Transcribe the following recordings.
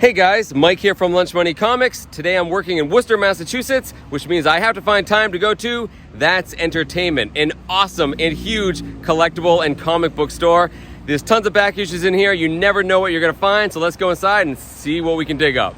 Hey guys, Mike here from Lunch Money Comics. Today I'm working in Worcester, Massachusetts, which means I have to find time to go to That's Entertainment, an awesome and huge collectible and comic book store. There's tons of back issues in here. You never know what you're gonna find, so let's go inside and see what we can dig up.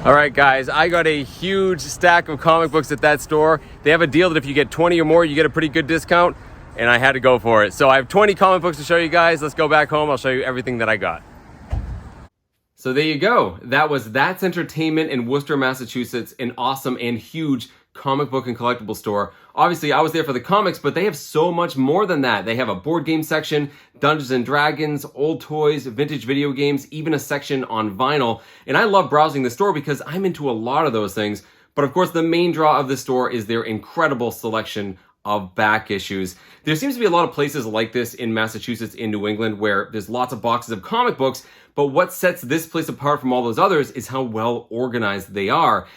All right, guys, I got a huge stack of comic books at that store. They have a deal that if you get 20 or more, you get a pretty good discount, and I had to go for it. So I have 20 comic books to show you guys. Let's go back home. I'll show you everything that I got. So there you go. That was That's Entertainment in Worcester, Massachusetts, an awesome and huge comic book and collectible store. Obviously, I was there for the comics, but they have so much more than that. They have a board game section, Dungeons and Dragons, old toys, vintage video games, even a section on vinyl. And I love browsing the store because I'm into a lot of those things. But of course, the main draw of the store is their incredible selection of back issues. There seems to be a lot of places like this in Massachusetts, in New England, where there's lots of boxes of comic books, but what sets this place apart from all those others is how well organized they are.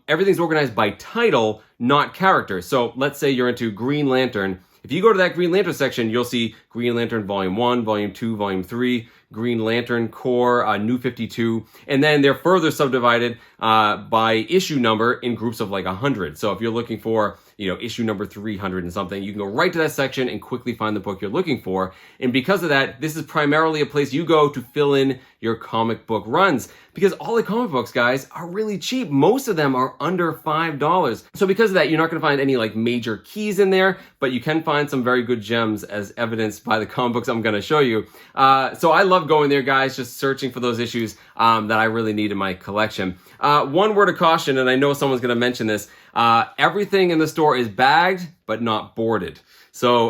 Everything's organized by title, not character. So let's say you're into Green Lantern. If you go to that Green Lantern section, you'll see Green Lantern Volume 1, Volume 2, Volume 3, Green Lantern Corps, New 52, and then they're further subdivided by issue number in groups of like 100. So if you're looking for, issue number 300 and something, you can go right to that section and quickly find the book you're looking for. And because of that, this is primarily a place you go to fill in your comic book runs, because all the comic books, guys, are really cheap. Most of them are under $5. So because of that, you're not going to find any like major keys in there, but you can find some very good gems, as evidenced by the comic books I'm going to show you. So I love going there, guys, just searching for those issues that I really need in my collection. One word of caution, and I know someone's going to mention this, everything in the store is bagged, but not boarded. So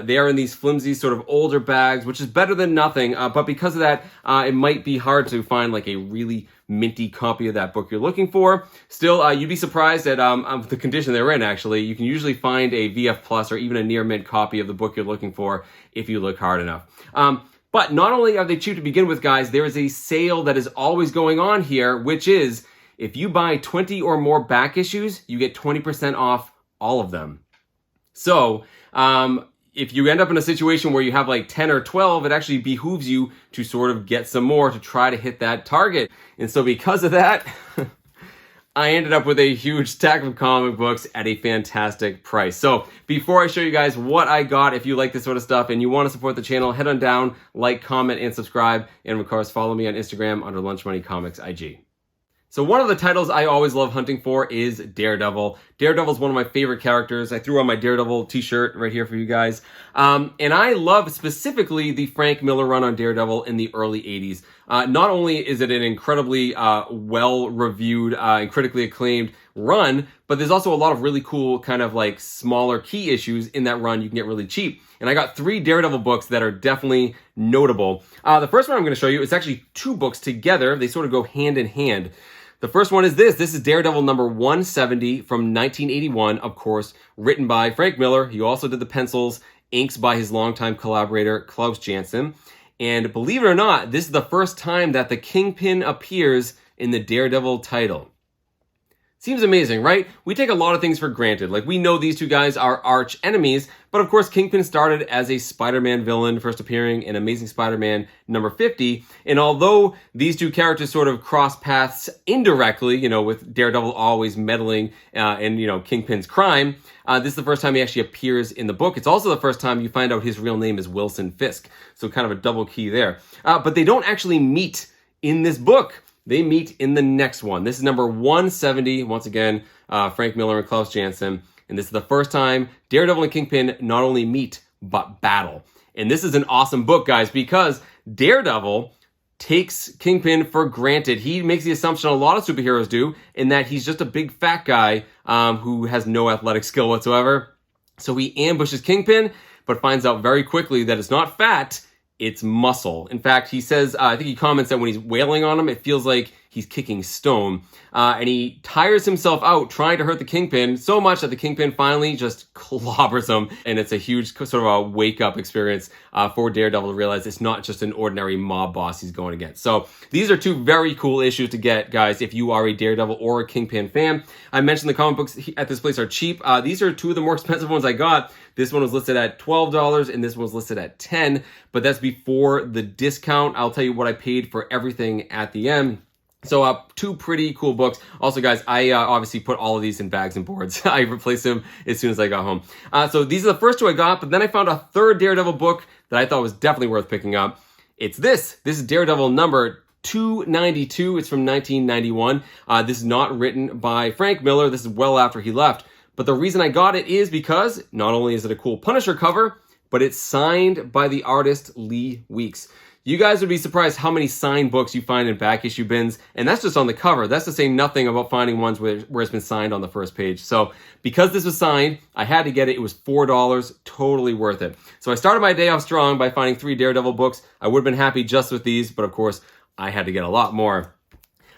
they are in these flimsy sort of older bags, which is better than nothing. But because of that, it might be hard to find like a really minty copy of that book you're looking for. Still, you'd be surprised at the condition they're in, actually. You can usually find a VF Plus or even a near mint copy of the book you're looking for if you look hard enough. But not only are they cheap to begin with, guys, there is a sale that is always going on here, which is if you buy 20 or more back issues, you get 20% off all of them. So if you end up in a situation where you have like 10 or 12, it actually behooves you to sort of get some more to try to hit that target. And so because of that, I ended up with a huge stack of comic books at a fantastic price. So before I show you guys what I got, if you like this sort of stuff and you want to support the channel, head on down, like, comment, and subscribe. And of course, follow me on Instagram under Lunch Money Comics IG. So one of the titles I always love hunting for is Daredevil. Daredevil is one of my favorite characters. I threw on my Daredevil t-shirt right here for you guys. And I love specifically the Frank Miller run on Daredevil in the early 80s. Not only is it an incredibly well-reviewed and critically acclaimed run, but there's also a lot of really cool kind of like smaller key issues in that run you can get really cheap. And I got 3 Daredevil books that are definitely notable. The first one I'm going to show you is actually 2 books together. They sort of go hand in hand. The first one is this. This is Daredevil number 170 from 1981, of course, written by Frank Miller. He also did the pencils, inks by his longtime collaborator, Klaus Janson. And believe it or not, this is the first time that the Kingpin appears in the Daredevil title. Seems amazing, right? We take a lot of things for granted. Like, we know these two guys are arch enemies, but of course, Kingpin started as a Spider-Man villain, first appearing in Amazing Spider-Man number 50. And although these two characters sort of cross paths indirectly, with Daredevil always meddling in, Kingpin's crime, this is the first time he actually appears in the book. It's also the first time you find out his real name is Wilson Fisk. So kind of a double key there. But they don't actually meet in this book. They meet in the next one. This is number 170. Once again, Frank Miller and Klaus Janson. And this is the first time Daredevil and Kingpin not only meet, but battle. And this is an awesome book, guys, because Daredevil takes Kingpin for granted. He makes the assumption a lot of superheroes do, in that he's just a big fat guy who has no athletic skill whatsoever. So he ambushes Kingpin, but finds out very quickly that it's not fat, it's muscle. In fact, he says, I think he comments that when he's wailing on him, it feels like he's kicking stone. And he tires himself out trying to hurt the Kingpin so much that the Kingpin finally just clobbers him. And it's a huge sort of a wake-up experience for Daredevil to realize it's not just an ordinary mob boss he's going against. So these are 2 very cool issues to get, guys, if you are a Daredevil or a Kingpin fan. I mentioned the comic books at this place are cheap. These are 2 of the more expensive ones I got. This one was listed at $12 and this one was listed at $10, but that's before the discount. I'll tell you what I paid for everything at the end. So 2 pretty cool books. Also, guys, I obviously put all of these in bags and boards. I replaced them as soon as I got home. So these are the first 2 I got, but then I found a 3rd Daredevil book that I thought was definitely worth picking up. It's this. This is Daredevil number 292. It's from 1991. This is not written by Frank Miller. This is well after he left. But the reason I got it is because not only is it a cool Punisher cover, but it's signed by the artist Lee Weeks. You guys would be surprised how many signed books you find in back issue bins, and that's just on the cover. That's to say nothing about finding ones where it's been signed on the first page. So because this was signed, I had to get it. It was $4, totally worth it. So I started my day off strong by finding 3 Daredevil books. I would have been happy just with these, but of course, I had to get a lot more.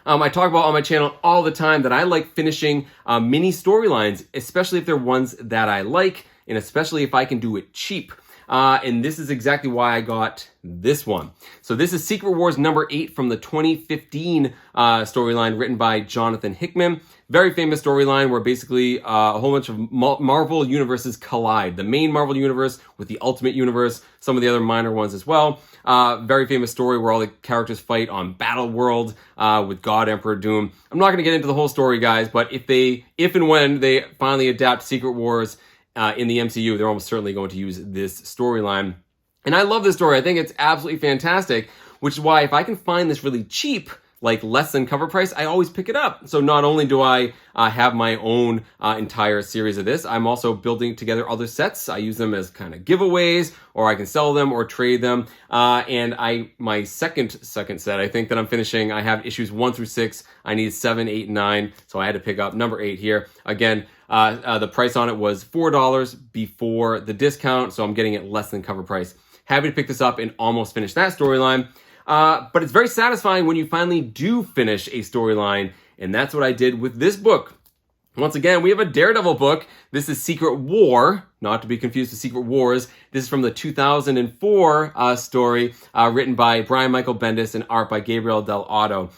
I talk about on my channel all the time that I like finishing mini storylines, especially if they're ones that I like, and especially if I can do it cheap. And this is exactly why I got this one. So this is Secret Wars number 8 from the 2015 storyline written by Jonathan Hickman. Very famous storyline where basically a whole bunch of Marvel universes collide. The main Marvel universe with the Ultimate Universe, some of the other minor ones as well. Very famous story where all the characters fight on Battle World with God Emperor Doom. I'm not going to get into the whole story, guys, but if and when they finally adapt Secret Wars in the MCU, they're almost certainly going to use this storyline. And I love this story. I think it's absolutely fantastic, which is why if I can find this really cheap, like less than cover price, I always pick it up. So not only do I have my own entire series of this, I'm also building together other sets. I use them as kind of giveaways, or I can sell them or trade them. And my second set, I think that I'm finishing, I have issues 1 through 6. I need 7, 8, and 9. So I had to pick up number 8 here. Again, the price on it was $4 before the discount, so I'm getting it less than cover price. Happy to pick this up and almost finish that storyline. But it's very satisfying when you finally do finish a storyline, and that's what I did with this book. Once again, we have a Daredevil book. This is Secret War, not to be confused with Secret Wars. This is from the 2004 story written by Brian Michael Bendis and art by Gabriel Del Otto.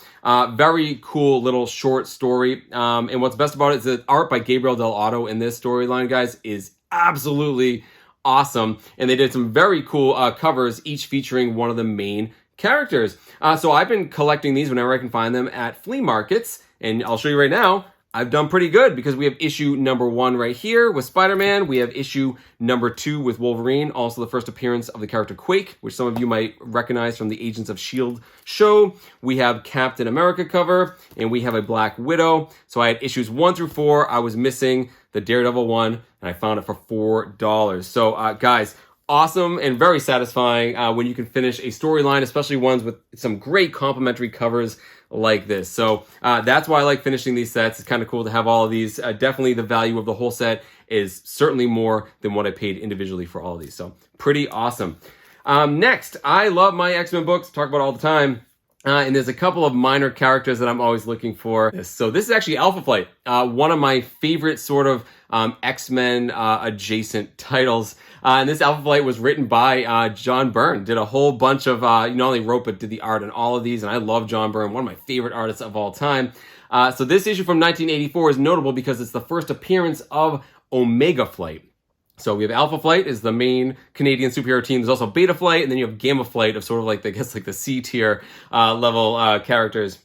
Very cool little short story. And what's best about it is that art by Gabriel Del Otto in this storyline, guys, is absolutely awesome. And they did some very cool covers, each featuring one of the main characters. So I've been collecting these whenever I can find them at flea markets. And I'll show you right now. I've done pretty good because we have issue number 1 right here with Spider-Man. We have issue number 2 with Wolverine, also the first appearance of the character Quake, which some of you might recognize from the Agents of S.H.I.E.L.D. show. We have Captain America cover, and we have a Black Widow. So I had issues 1 through 4. I was missing the Daredevil one, and I found it for $4. So guys, awesome and very satisfying when you can finish a storyline, especially ones with some great complementary covers like this. So that's why I like finishing these sets. It's kind of cool to have all of these. Definitely the value of the whole set is certainly more than what I paid individually for all of these. So pretty awesome. Next, I love my X-Men books, talk about all the time. And there's a couple of minor characters that I'm always looking for. So this is actually Alpha Flight, one of my favorite sort of X-Men adjacent titles. And this Alpha Flight was written by John Byrne. Did a whole bunch of, not only wrote, but did the art on all of these. And I love John Byrne, one of my favorite artists of all time. So this issue from 1984 is notable because it's the first appearance of Omega Flight. So we have Alpha Flight is the main Canadian superhero team. There's also Beta Flight, and then you have Gamma Flight of sort of like, I guess, like the C tier level characters.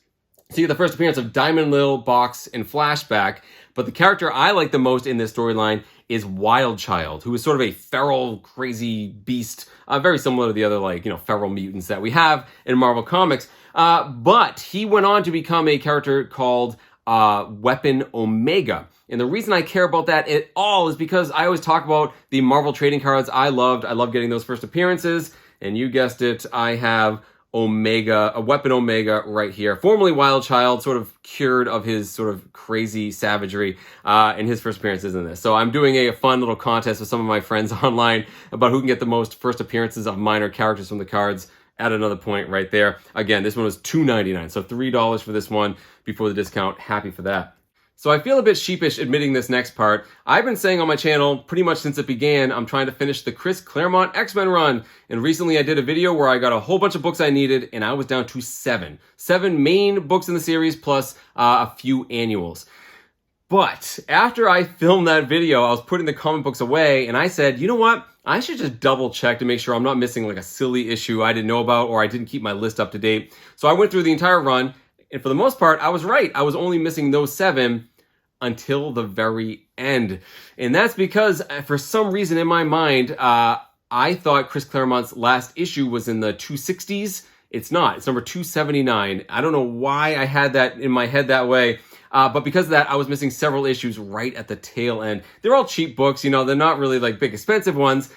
So you have the first appearance of Diamond, Lil, Box, and Flashback. But the character I like the most in this storyline is Wild Child, who is sort of a feral, crazy beast, very similar to the other, like, feral mutants that we have in Marvel Comics. But he went on to become a character called Weapon Omega. And the reason I care about that at all is because I always talk about the Marvel trading cards I loved. I love getting those first appearances. And you guessed it, I have Omega, a Weapon Omega right here. Formerly Wild Child, sort of cured of his sort of crazy savagery in his first appearances in this. So I'm doing a fun little contest with some of my friends online about who can get the most first appearances of minor characters from the cards at another point right there. Again, this one was $2.99, so $3 for this one before the discount. Happy for that. So I feel a bit sheepish admitting this next part. I've been saying on my channel pretty much since it began, I'm trying to finish the Chris Claremont X-Men run. And recently I did a video where I got a whole bunch of books I needed and I was down to 7. 7 main books in the series plus a few annuals. But after I filmed that video, I was putting the comic books away and I said, you know what? I should just double check to make sure I'm not missing like a silly issue I didn't know about or I didn't keep my list up to date. So I went through the entire run. And for the most part, I was right. I was only missing those 7 until the very end. And that's because for some reason in my mind, I thought Chris Claremont's last issue was in the 260s It's not. It's number 279. I don't know why I had that in my head that way. But because of that, I was missing several issues right at the tail end. They're all cheap books, you know, they're not really like big expensive ones,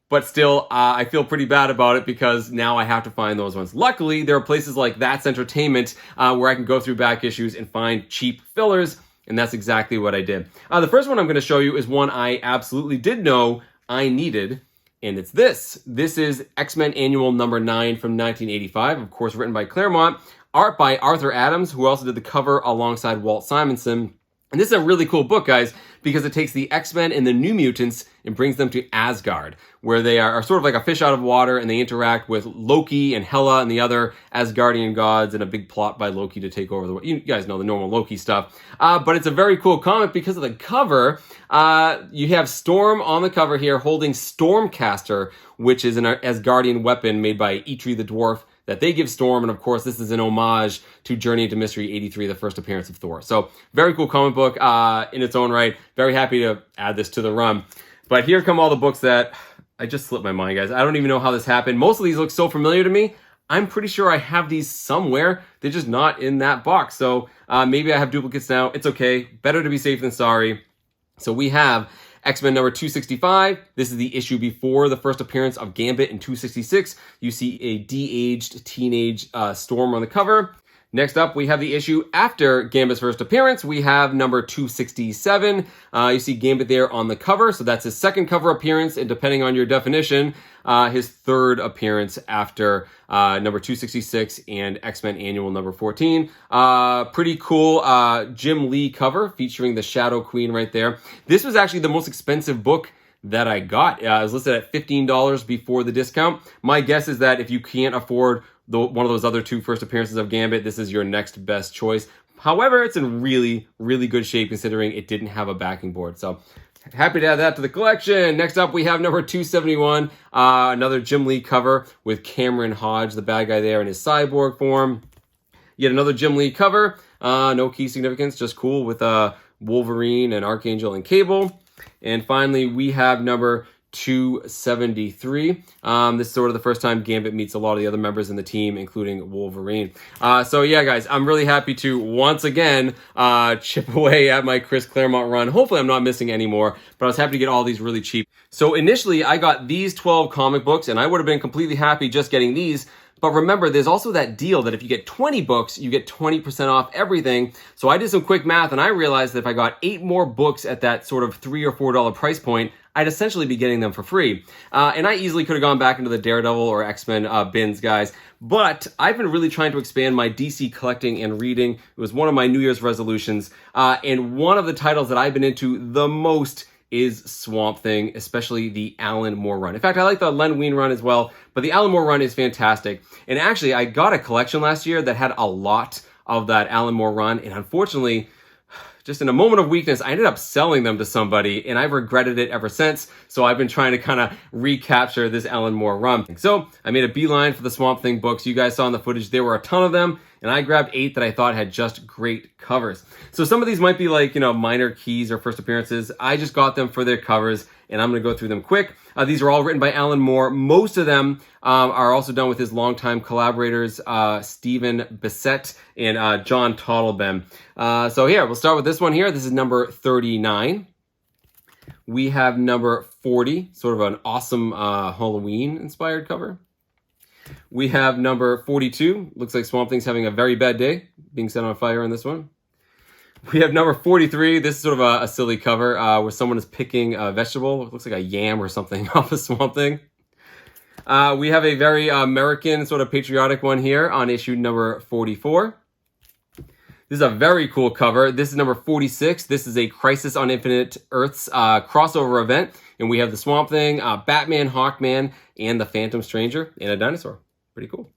but still, I feel pretty bad about it because now I have to find those ones. Luckily, there are places like That's Entertainment where I can go through back issues and find cheap fillers, and that's exactly what I did. The first one I'm going to show you is one I absolutely did know I needed, and it's this. This is X-Men Annual number 9 from 1985, of course written by Claremont, art by Arthur Adams, who also did the cover alongside Walt Simonson. And this is a really cool book, guys, because it takes the X-Men and the New Mutants and brings them to Asgard, where they are sort of like a fish out of water, and they interact with Loki and Hela and the other Asgardian gods in a big plot by Loki to take over the world. You guys know the normal Loki stuff. But it's a very cool comic because of the cover. You have Storm on the cover here holding Stormcaster, which is an Asgardian weapon made by Eitri the Dwarf that they give Storm, and of course this is an homage to Journey into Mystery 83, the first appearance of Thor. So very cool comic book in its own right. Very happy to add this to the run. But here come all the books that I just slipped my mind, guys. I don't even know how this happened. Most of these look so familiar to me. I'm pretty sure I have these somewhere. They're just not in that box. So maybe I have duplicates now. It's okay. Better to be safe than sorry. So we have X-Men number 265. This is the issue before the first appearance of Gambit in 266. You see a de-aged teenage Storm on the cover. Next up, we have the issue after Gambit's first appearance. We have number 267. You see Gambit there on the cover, so that's his second cover appearance, and depending on your definition, his third appearance after number 266 and X-Men Annual number 14. Pretty cool Jim Lee cover featuring the Shadow Queen right there. This was actually the most expensive book that I got. It was listed at $15 before the discount. My guess is that if you can't afford one of those other two first appearances of Gambit, this is your next best choice. However, it's in really, really good shape considering it didn't have a backing board. So happy to add that to the collection. Next up, we have number 271, another Jim Lee cover with Cameron Hodge, the bad guy there in his cyborg form. Yet another Jim Lee cover, no key significance, just cool with Wolverine and Archangel and Cable. And finally, we have number 273. This is sort of the first time Gambit meets a lot of the other members in the team, including Wolverine. So yeah, guys, I'm really happy to once again chip away at my Chris Claremont run. Hopefully I'm not missing any more, but I was happy to get all these really cheap. So initially I got these 12 comic books and I would have been completely happy just getting these. But remember, there's also that deal that if you get 20 books, you get 20% off everything. So I did some quick math and I realized that if I got 8 more books at that sort of $3 or $4 price point, I'd essentially be getting them for free. And I easily could have gone back into the Daredevil or X-Men bins, guys. But I've been really trying to expand my DC collecting and reading. It was one of my New Year's resolutions. And one of the titles that I've been into the most is Swamp Thing, especially the Alan Moore run. In fact, I like the Len Wein run as well, but the Alan Moore run is fantastic. And actually, I got a collection last year that had a lot of that Alan Moore run, and unfortunately, just in a moment of weakness, I ended up selling them to somebody, and I've regretted it ever since. So I've been trying to kind of recapture this Alan Moore run. So I made a beeline for the Swamp Thing books. You guys saw in the footage, there were a ton of them, and I grabbed 8 that I thought had just great covers. So some of these might be like, you know, minor keys or first appearances. I just got them for their covers, and I'm going to go through them quick. These are all written by Alan Moore. Most of them are also done with his longtime collaborators, Stephen Bissett and John Tottleben. So here, we'll start with this one here. This is number 39. We have number 40, sort of an awesome Halloween-inspired cover. We have number 42. Looks like Swamp Thing's having a very bad day, being set on fire in this one. We have number 43. This is sort of a silly cover where someone is picking a vegetable. It looks like a yam or something off of Swamp Thing. We have a very American, sort of patriotic one here on issue number 44. This is a very cool cover. This is number 46. This is a Crisis on Infinite Earths crossover event. And we have the Swamp Thing, Batman, Hawkman, and the Phantom Stranger, and a dinosaur. Pretty cool.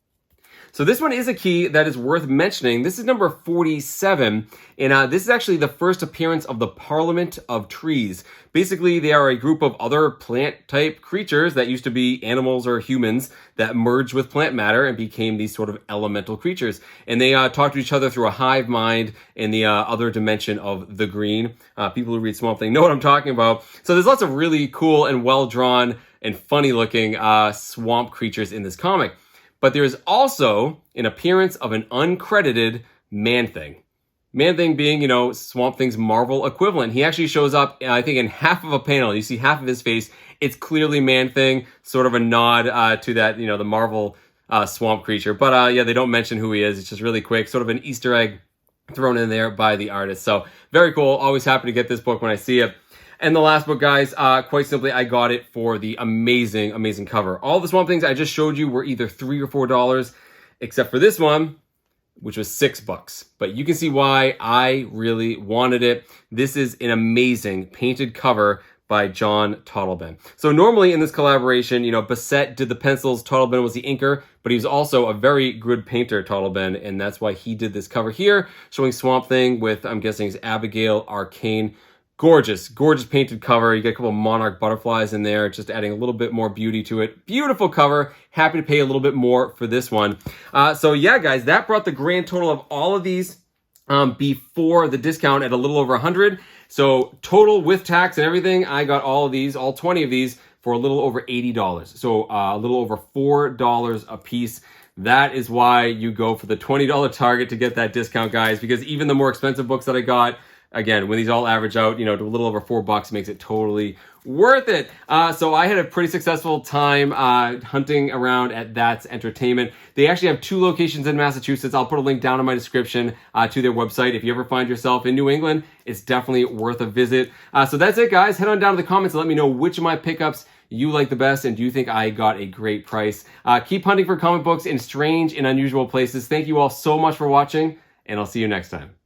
So this one is a key that is worth mentioning. This is number 47, and this is actually the first appearance of the Parliament of Trees. Basically, they are a group of other plant-type creatures that used to be animals or humans that merged with plant matter and became these sort of elemental creatures. And they talk to each other through a hive mind in the other dimension of the green. People who read Swamp Thing know what I'm talking about. So there's lots of really cool and well-drawn and funny-looking swamp creatures in this comic. But there is also an appearance of an uncredited Man-Thing. Man-Thing being, you know, Swamp Thing's Marvel equivalent. He actually shows up, I think, in half of a panel. You see half of his face. It's clearly Man-Thing, sort of a nod to that, you know, the Marvel swamp creature. But yeah, they don't mention who he is. It's just really quick, sort of an Easter egg thrown in there by the artist. So very cool. Always happy to get this book when I see it. And the last book, guys, quite simply, I got it for the amazing, amazing cover. All the Swamp Things I just showed you were either $3 or $4, except for this one, which was $6. But you can see why I really wanted it. This is an amazing painted cover by John Totleben. So normally in this collaboration, you know, Bissett did the pencils, Totleben was the inker, but he was also a very good painter, Totleben, and that's why he did this cover here, showing Swamp Thing with, I'm guessing, it's Abigail Arcane. Gorgeous, gorgeous painted cover. You get a couple of monarch butterflies in there, just adding a little bit more beauty to it. Beautiful cover. Happy to pay a little bit more for this one. So yeah, guys, that brought the grand total of all of these before the discount at a little over 100. So total with tax and everything, I got all of these, all 20 of these, for a little over $80. So a little over $4 a piece. That is why you go for the $20 target to get that discount, guys, because even the more expensive books that I got, again, when these all average out, you know, to a little over $4 makes it totally worth it. So I had a pretty successful time hunting around at That's Entertainment. They actually have 2 locations in Massachusetts. I'll put a link down in my description to their website. If you ever find yourself in New England, it's definitely worth a visit. So that's it, guys. Head on down to the comments and let me know which of my pickups you like the best and do you think I got a great price. Keep hunting for comic books in strange and unusual places. Thank you all so much for watching, and I'll see you next time.